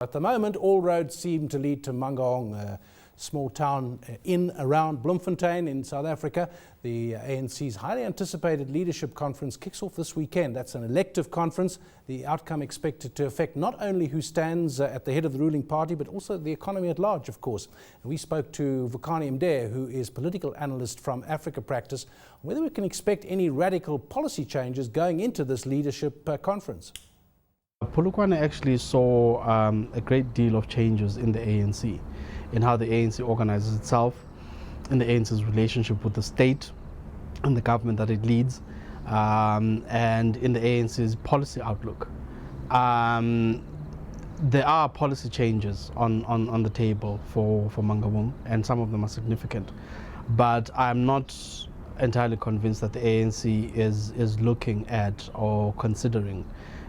At the moment, all roads seem to lead to Mangaung, a small town around Bloemfontein in South Africa. The ANC's highly anticipated leadership conference kicks off this weekend. That's an elective conference. The outcome expected to affect not only who stands at the head of the ruling party, but also the economy at large, of course. And we spoke to Vukani Mdee, who is political analyst from Africa Practice, on whether we can expect any radical policy changes going into this leadership conference. Polokwane actually saw a great deal of changes in the ANC, in how the ANC organizes itself, in the ANC's relationship with the state and the government that it leads, and in the ANC's policy outlook. There are policy changes on the table for Mangaung, and some of them are significant. But I'm not entirely convinced that the ANC is looking at or considering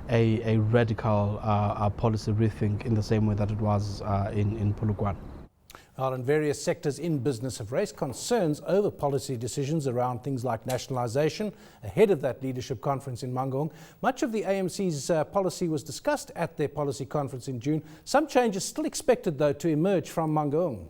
a radical policy rethink in the same way that it was in Polokwane. Well, and various sectors in business have raised concerns over policy decisions around things like nationalisation ahead of that leadership conference in Mangaung. Much of the AMC's policy was discussed at their policy conference in June. Some changes still expected, though, to emerge from Mangaung.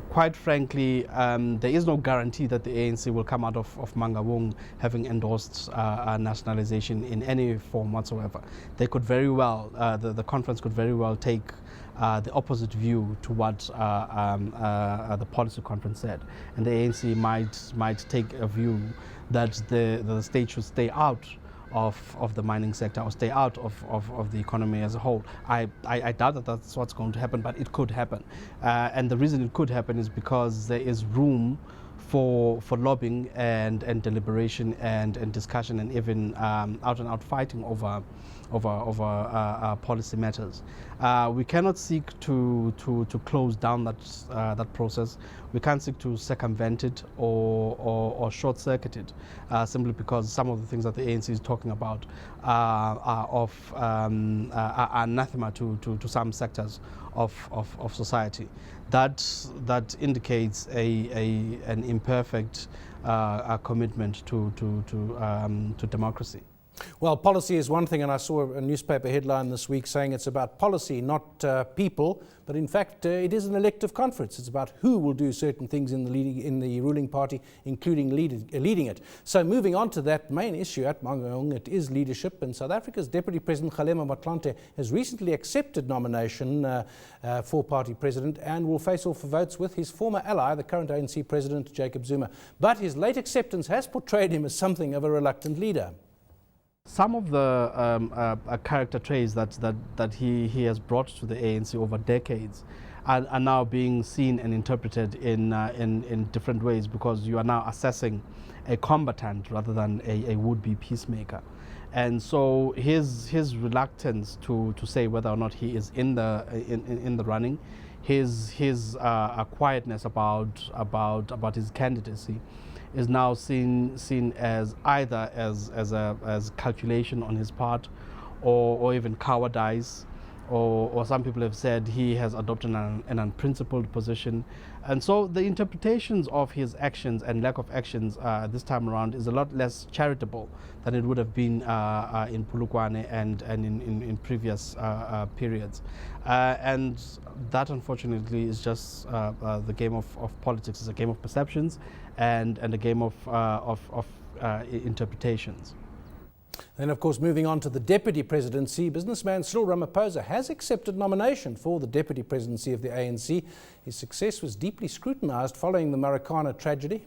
Quite frankly, there is no guarantee that the ANC will come out of Mangaung having endorsed nationalization in any form whatsoever. They could very well, the conference could very well take the opposite view to what the policy conference said. And the ANC might take a view that the state should stay out of the mining sector or stay out of the economy as a whole. I doubt that that's what's going to happen, but it could happen. And the reason it could happen is because there is room for lobbying and deliberation and discussion and even out and out fighting over policy matters. We cannot seek to close down that process. We can't seek to circumvent it or short circuit it simply because some of the things that the ANC is talking about are anathema to some sectors of society. That indicates an imperfect commitment to democracy. Well, policy is one thing, and I saw a newspaper headline this week saying it's about policy, not people. But in fact, it is an elective conference. It's about who will do certain things in the ruling party, including leading it. So moving on to that main issue at Mangaung, it is leadership. And South Africa's Deputy President Kgalema Motlanthe has recently accepted nomination for party president and will face off for votes with his former ally, the current ANC President Jacob Zuma. But his late acceptance has portrayed him as something of a reluctant leader. Some of the character traits that he has brought to the ANC over decades are now being seen and interpreted in different ways, because you are now assessing a combatant rather than a would-be peacemaker. And so his reluctance to say whether or not he is in the running, his quietness about his candidacy, is now seen as either as calculation on his part, or even cowardice, or some people have said he has adopted an unprincipled position. And so the interpretations of his actions and lack of actions this time around is a lot less charitable than it would have been in Polokwane and in previous periods. And that, unfortunately, is just the game of politics. It's a game of perceptions and a game of interpretations. Then, of course, moving on to the deputy presidency, businessman Cyril Ramaphosa has accepted nomination for the deputy presidency of the ANC. His success was deeply scrutinized following the Marikana tragedy.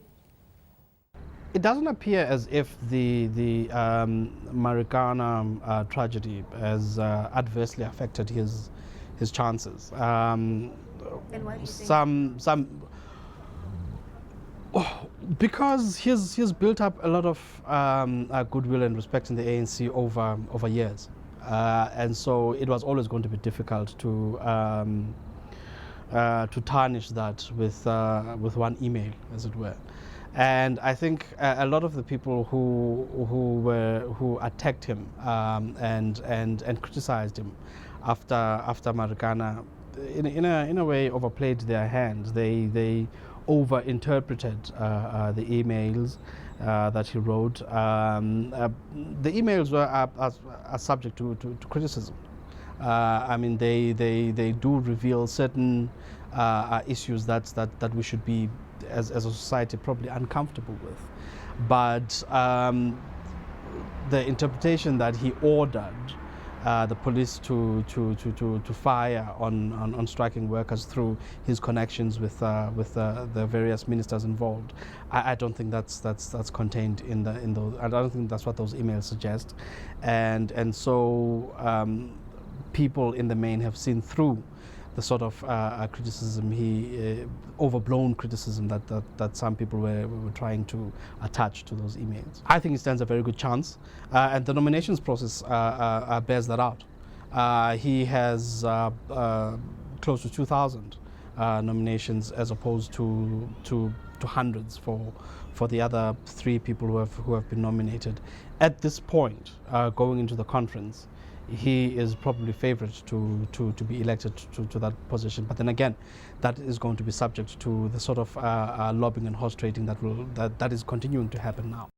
It doesn't appear as if the Marikana tragedy has adversely affected his chances. And why do you think? Because he's built up a lot of goodwill and respect in the ANC over years, and so it was always going to be difficult to tarnish that with one email, as it were. And I think a lot of the people who attacked him and criticized him after Marikana, in a way, overplayed their hand. They over-interpreted the emails that he wrote. The emails are subject to criticism. I mean, they do reveal certain issues that we should be, as a society, probably uncomfortable with. But the interpretation that he ordered the police to fire on striking workers through his connections with the various ministers involved, I don't think that's contained in those. I don't think that's what those emails suggest, and so people in the main have seen through the sort of criticism, overblown criticism that some people were trying to attach to those emails. I think he stands a very good chance, and the nominations process bears that out. He has close to 2,000 nominations, as opposed to hundreds for the other 3 people who have been nominated. At this point, going into the conference, he is probably favored to be elected to that position. But then again, that is going to be subject to the sort of lobbying and horse trading that is continuing to happen now.